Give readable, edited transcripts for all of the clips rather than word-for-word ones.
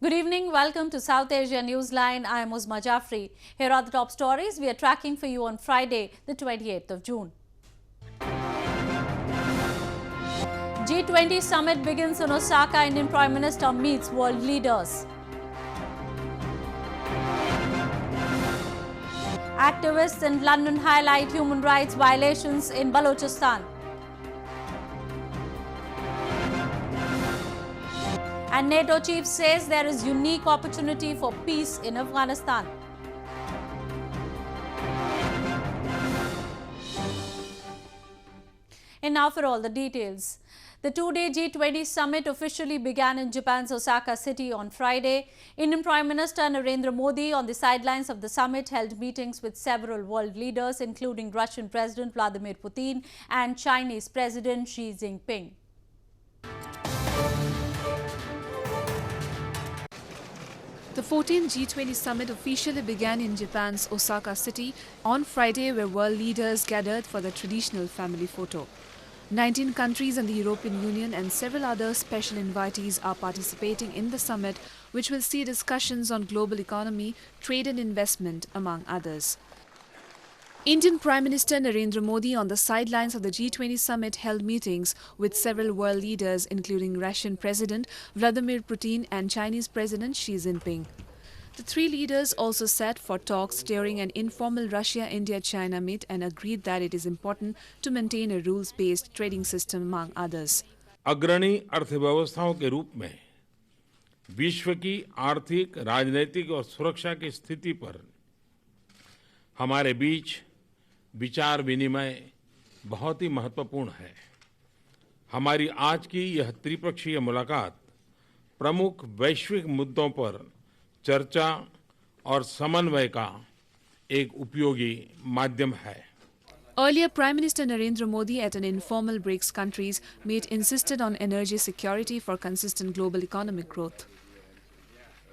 Good evening. Welcome to South Asia Newsline. I am Uzma Jafri. Here are the top stories we are tracking for you on Friday, the 28th of June. G20 Summit begins in Osaka. Indian Prime Minister meets world leaders. Activists in London highlight human rights violations in Balochistan. And NATO Chief says there is unique opportunity for peace in Afghanistan. And now for all the details. The two-day G20 Summit officially began in Japan's Osaka city on Friday. Indian Prime Minister Narendra Modi on the sidelines of the summit held meetings with several world leaders, including Russian President Vladimir Putin and Chinese President Xi Jinping. The 14th G20 Summit officially began in Japan's Osaka city on Friday, where world leaders gathered for the traditional family photo. 19 countries and the European Union and several other special invitees are participating in the summit, which will see discussions on global economy, trade and investment, among others. Indian Prime Minister Narendra Modi on the sidelines of the G20 Summit held meetings with several world leaders, including Russian President Vladimir Putin and Chinese President Xi Jinping. The three leaders also sat for talks during an informal Russia-India-China meet and agreed that it is important to maintain a rules-based trading system, among others. अग्रणी अर्थव्यवस्थाओं के रूप में विश्व की आर्थिक, राजनीतिक और सुरक्षा की स्थिति पर हमारे बीच विचार विनिमय बहुत ही महत्वपूर्ण है। हमारी आज की यह त्रिपक्षीय मुलाकात प्रमुख वैश्विक मुद्दों पर चर्चा और समन्वय का एक उपयोगी माध्यम है। Earlier, Prime Minister Narendra Modi at an informal BRICS countries meet insisted on energy security for consistent global economic growth.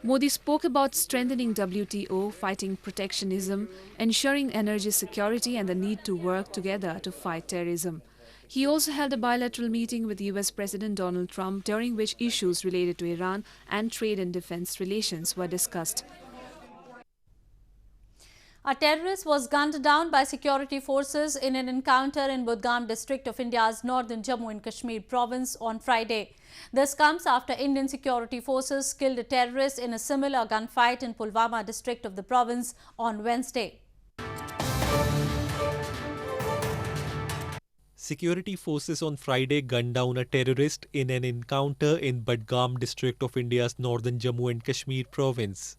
Modi spoke about strengthening WTO, fighting protectionism, ensuring energy security and the need to work together to fight terrorism. He also held a bilateral meeting with US President Donald Trump, during which issues related to Iran and trade and defense relations were discussed. A terrorist was gunned down by security forces in an encounter in Budgam district of India's northern Jammu and Kashmir province on Friday. This comes after Indian security forces killed a terrorist in a similar gunfight in Pulwama district of the province on Wednesday. Security forces on Friday gunned down a terrorist in an encounter in Budgam district of India's northern Jammu and Kashmir province.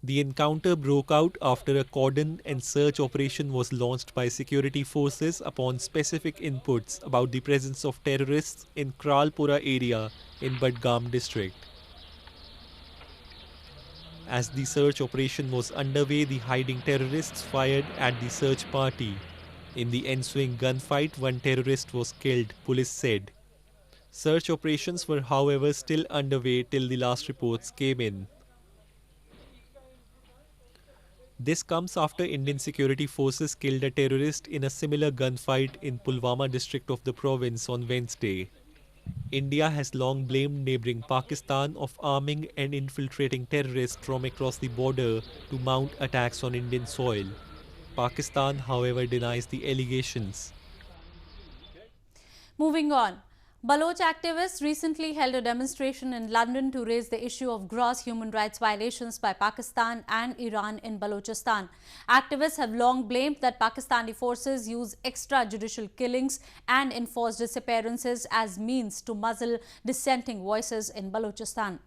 The encounter broke out after a cordon and search operation was launched by security forces upon specific inputs about the presence of terrorists in Kralpura area in Budgam district. As the search operation was underway, the hiding terrorists fired at the search party. In the ensuing gunfight, one terrorist was killed, police said. Search operations were, however, still underway till the last reports came in. This comes after Indian security forces killed a terrorist in a similar gunfight in Pulwama district of the province on Wednesday. India has long blamed neighbouring Pakistan of arming and infiltrating terrorists from across the border to mount attacks on Indian soil. Pakistan, however, denies the allegations. Moving on. Baloch activists recently held a demonstration in London to raise the issue of gross human rights violations by Pakistan and Iran in Balochistan. Activists have long blamed that Pakistani forces use extrajudicial killings and enforced disappearances as means to muzzle dissenting voices in Balochistan.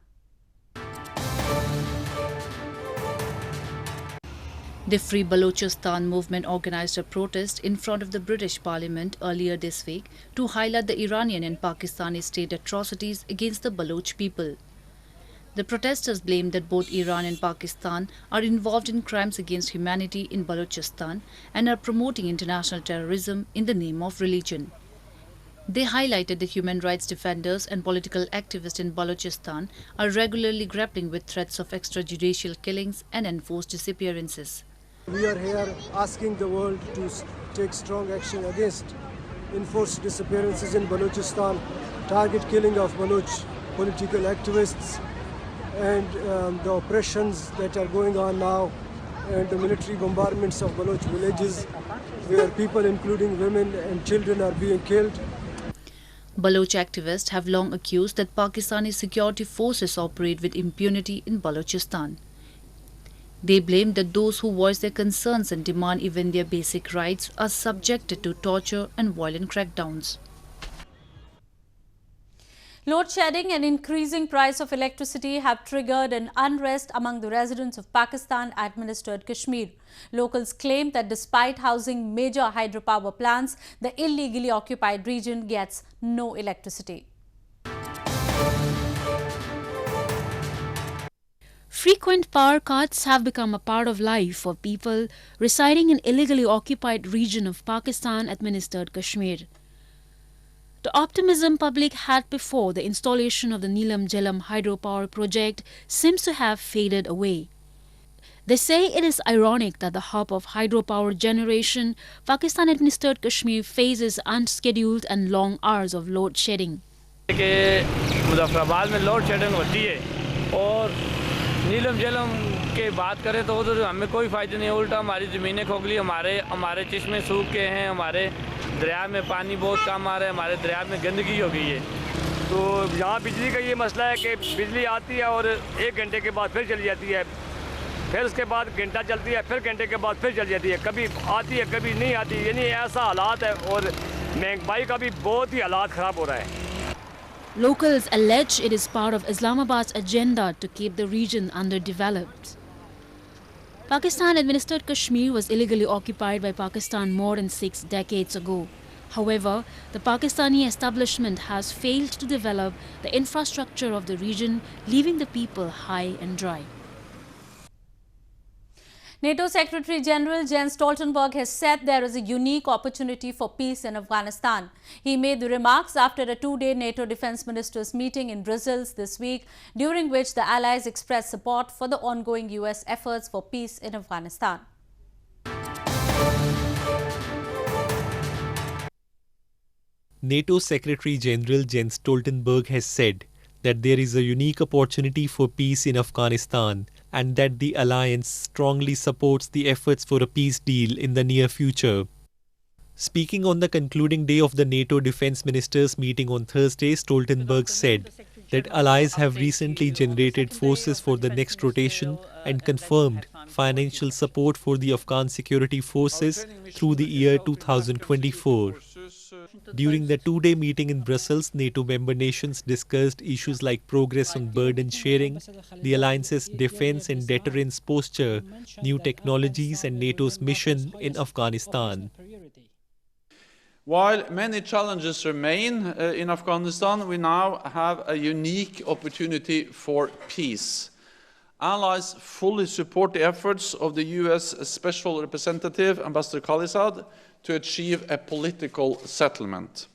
The Free Balochistan movement organized a protest in front of the British Parliament earlier this week to highlight the Iranian and Pakistani state atrocities against the Baloch people. The protesters blamed that both Iran and Pakistan are involved in crimes against humanity in Balochistan and are promoting international terrorism in the name of religion. They highlighted that human rights defenders and political activists in Balochistan are regularly grappling with threats of extrajudicial killings and enforced disappearances. We are here asking the world to take strong action against enforced disappearances in Balochistan, target killing of Baloch political activists, and the oppressions that are going on now, and the military bombardments of Baloch villages where people, including women and children, are being killed. Baloch activists have long accused that Pakistani security forces operate with impunity in Balochistan. They blame that those who voice their concerns and demand even their basic rights are subjected to torture and violent crackdowns. Load shedding and increasing price of electricity have triggered an unrest among the residents of Pakistan-administered Kashmir. Locals claim that despite housing major hydropower plants, the illegally occupied region gets no electricity. Frequent power cuts have become a part of life for people residing in illegally occupied region of Pakistan-administered Kashmir. The optimism public had before the installation of the Neelam Jalam hydropower project seems to have faded away. They say it is ironic that the hub of hydropower generation, Pakistan-administered Kashmir, faces unscheduled and long hours of load shedding. Muzaffarabad में load shedding होती है और नीलम जलम के बात करें तो उधर हमें कोई फ़ायदा नहीं, उल्टा हमारी ज़मीनें खोखली, हमारे चश्मे सूख गए हैं, हमारे दरिया में पानी बहुत कम आ रहा है, हमारे दरिया में गंदगी हो गई है। तो यहाँ बिजली का ये मसला है कि बिजली आती है और 1 घंटे के बाद फिर चली जाती है, फिर उसके बाद घंटा चलती है, फिर घंटे के बाद फिर चली जाती है, कभी आती है कभी नहीं आती, यानी ऐसा हालात है और महंगाई का भी बहुत ही हालात ख़राब हो रहा है। Locals allege it is part of Islamabad's agenda to keep the region underdeveloped. Pakistan-administered Kashmir was illegally occupied by Pakistan more than 6 decades ago. However, the Pakistani establishment has failed to develop the infrastructure of the region, leaving the people high and dry. NATO Secretary General Jens Stoltenberg has said there is a unique opportunity for peace in Afghanistan. He made the remarks after a 2-day NATO defense ministers meeting in Brussels this week, during which the allies expressed support for the ongoing US efforts for peace in Afghanistan. NATO Secretary General Jens Stoltenberg has said that there is a unique opportunity for peace in Afghanistan and that the alliance strongly supports the efforts for a peace deal in the near future. Speaking on the concluding day of the NATO defense ministers meeting on Thursday, Stoltenberg said that allies have recently generated forces for the next rotation and confirmed financial support for the Afghan security forces through the year 2024. During the 2-day meeting in Brussels, NATO member nations discussed issues like progress on burden sharing, the alliance's defense and deterrence posture, new technologies and NATO's mission in Afghanistan. While many challenges remain in Afghanistan, we now have a unique opportunity for peace. Allies fully support the efforts of the US Special Representative, Ambassador Khalilzad, to achieve a political settlement.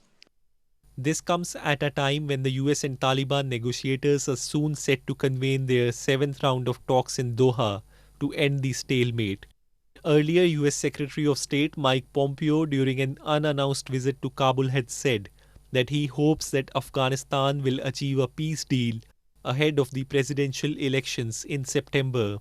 This comes at a time when the US and Taliban negotiators are soon set to convene their 7th round of talks in Doha to end the stalemate. Earlier, US Secretary of State Mike Pompeo, during an unannounced visit to Kabul, had said that he hopes that Afghanistan will achieve a peace deal ahead of the presidential elections in September.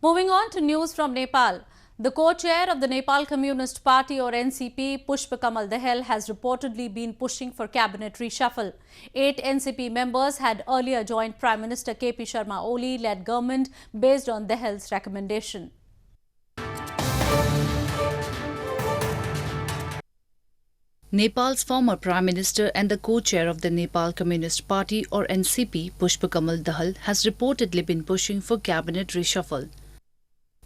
Moving on to news from Nepal. The co-chair of the Nepal Communist Party or NCP, Pushpa Kamal Dahal, has reportedly been pushing for cabinet reshuffle. 8 NCP members had earlier joined Prime Minister KP Sharma Oli-led government based on Dahal's recommendation. Nepal's former Prime Minister and the co-chair of the Nepal Communist Party or NCP, Pushpa Kamal Dahal, has reportedly been pushing for cabinet reshuffle.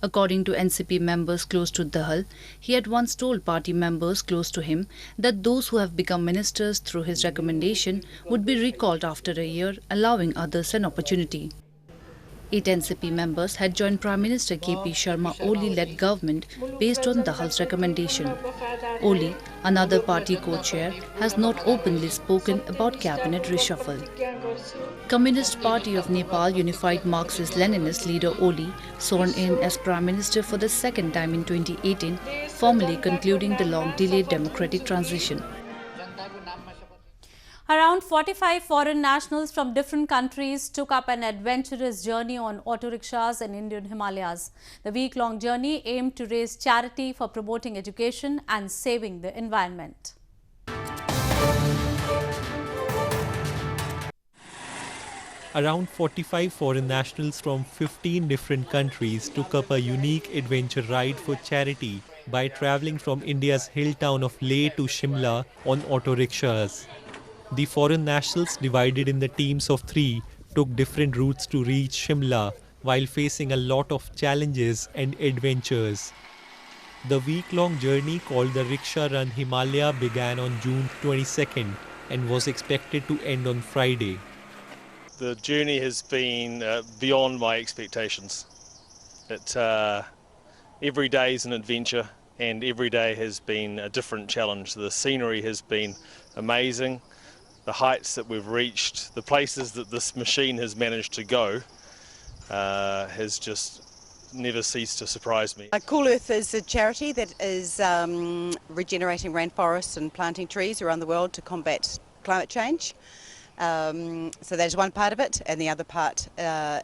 According to NCP members close to Dahal, he had once told party members close to him that those who have become ministers through his recommendation would be recalled after a year, allowing others an opportunity. 8 NCP members had joined Prime Minister KP Sharma Oli-led government based on Dahal's recommendation. Oli, another party co-chair, has not openly spoken about cabinet reshuffle. Communist Party of Nepal Unified Marxist-Leninist leader Oli, sworn in as Prime Minister for the second time in 2018, formally concluding the long-delayed democratic transition. Around 45 foreign nationals from different countries took up an adventurous journey on auto rickshaws in Indian Himalayas. The week-long journey aimed to raise charity for promoting education and saving the environment. Around 45 foreign nationals from 15 different countries took up a unique adventure ride for charity by travelling from India's hill town of Leh to Shimla on auto rickshaws. The foreign nationals, divided in the teams of 3, took different routes to reach Shimla while facing a lot of challenges and adventures. The week-long journey, called the Rickshaw Run Himalaya, began on June 22nd and was expected to end on Friday. The journey has been beyond my expectations. Every day is an adventure and every day has been a different challenge. The scenery has been amazing. The heights that we've reached, the places that this machine has managed to go has just never ceased to surprise me. Cool Earth is a charity that is regenerating rainforests and planting trees around the world to combat climate change. So that is one part of it, and the other part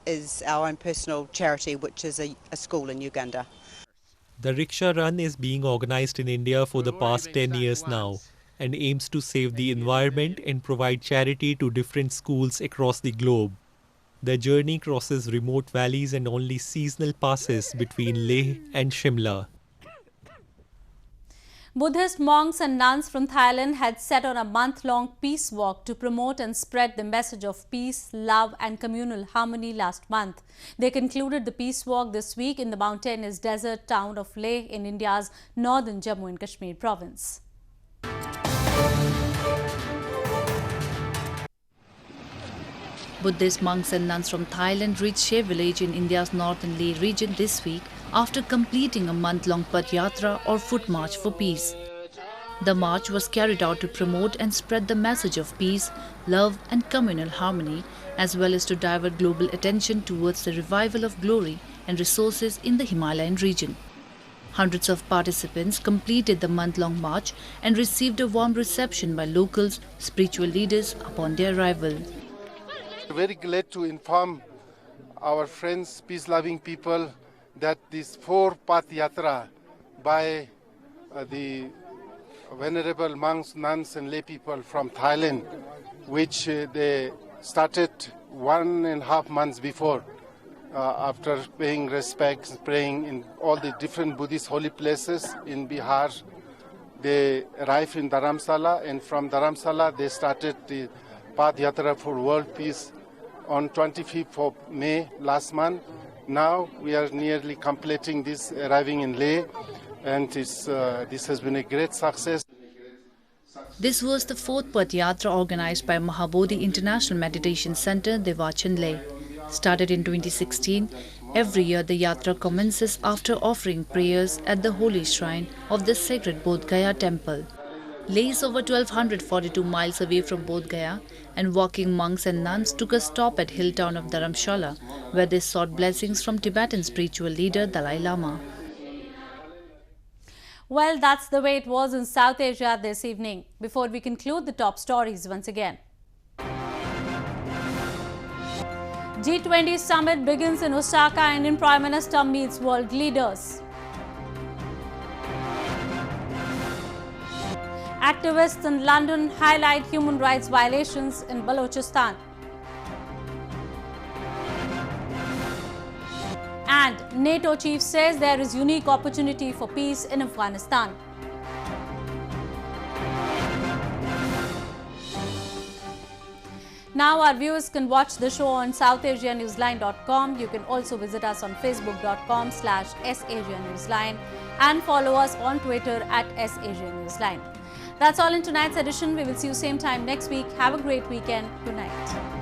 is our own personal charity, which is a school in Uganda. The Rickshaw Run is being organised in India for the past 10 years now and aims to save the environment and provide charity to different schools across the globe. The journey crosses remote valleys and only seasonal passes between Leh and Shimla. Buddhist monks and nuns from Thailand had set on a month-long peace walk to promote and spread the message of peace, love and communal harmony last month. They concluded the peace walk this week in the mountainous desert town of Leh in India's northern Jammu and Kashmir province. Buddhist monks and nuns from Thailand reached Shea village in India's northern Leh region this week after completing a month-long Padyatra or foot march for peace. The march was carried out to promote and spread the message of peace, love and communal harmony, as well as to divert global attention towards the revival of glory and resources in the Himalayan region. Hundreds of participants completed the month-long march and received a warm reception by locals, spiritual leaders upon their arrival. Very glad to inform our friends, peace-loving people, that this 4-path yatra by the venerable monks, nuns and lay people from Thailand, which they started 1.5 months before, after paying respects, praying in all the different Buddhist holy places in Bihar. They arrived in Dharamsala, and from Dharamsala they started the Path Yatra for World Peace on 25th of May last month. Now we are nearly completing this, arriving in Leh, and this has been a great success. This was the 4th Padyatra organized by Mahabodhi International Meditation Center, Devachan, Leh. Started in 2016, every year the yatra commences after offering prayers at the holy shrine of the sacred Bodh Gaya temple. Leh is over 1242 miles away from Bodh Gaya, and walking monks and nuns took a stop at hill town of Dharamshala, where they sought blessings from Tibetan spiritual leader Dalai Lama. Well, that's the way it was in South Asia this evening. Before we conclude, the top stories once again. G20 Summit begins in Osaka. Indian Prime Minister meets world leaders. Activists in London highlight human rights violations in Balochistan. And NATO Chief says there is unique opportunity for peace in Afghanistan. Now our viewers can watch the show on SouthAsiaNewsline.com. You can also visit us on Facebook.com/SAsiaNewsline and follow us on Twitter @SAsiaNewsline. That's all in tonight's edition. We will see you same time next week. Have a great weekend. Good night.